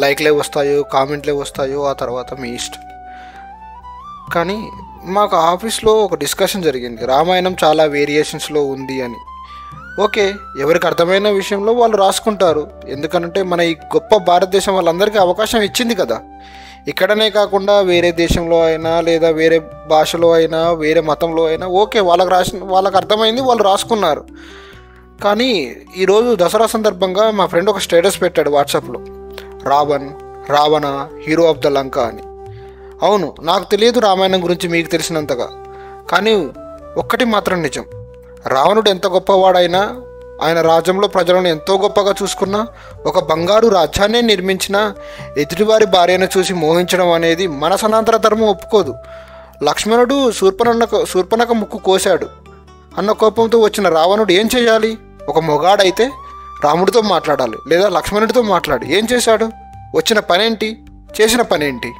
లైక్లే వస్తాయో కామెంట్లే వస్తాయో ఆ తర్వాత మీ ఇష్టం. కానీ మాకు ఆఫీస్లో ఒక డిస్కషన్ జరిగింది, రామాయణం చాలా వేరియేషన్స్లో ఉంది అని. ఓకే, ఎవరికి అర్థమైన విషయంలో వాళ్ళు రాసుకుంటారు. ఎందుకంటే మన ఈ గొప్ప భారతదేశం వాళ్ళందరికీ అవకాశం ఇచ్చింది కదా. ఇక్కడనే కాకుండా వేరే దేశంలో అయినా లేదా వేరే భాషలో అయినా వేరే మతంలో అయినా ఓకే, వాళ్ళకి అర్థమైంది, వాళ్ళు రాసుకున్నారు. కానీ ఈరోజు దసరా సందర్భంగా మా ఫ్రెండ్ ఒక స్టేటస్ పెట్టాడు వాట్సాప్లో, రావణ హీరో ఆఫ్ ద లంక అని. అవును, నాకు తెలియదు రామాయణం గురించి మీకు తెలిసినంతగా. కానీ ఒక్కటి మాత్రం నిజం, రావణుడు ఎంత గొప్పవాడైనా, ఆయన రాజ్యంలో ప్రజలను ఎంతో గొప్పగా చూసుకున్నా, ఒక బంగారు రాజ్యాన్నే నిర్మించినా ఎదుటివారి భార్యను చూసి మోహించడం అనేది మన సనాతన ధర్మం ఒప్పుకోదు. లక్ష్మణుడు శూర్పణఖ ముక్కు కోశాడు అన్న కోపంతో వచ్చిన రావణుడు ఏం చేయాలి? ఒక మొగాడైతే రాముడితో మాట్లాడాలి లేదా లక్ష్మణుడితో మాట్లాడి ఏం చేశాడు? వచ్చిన పనేంటి? చేసిన పనేంటి?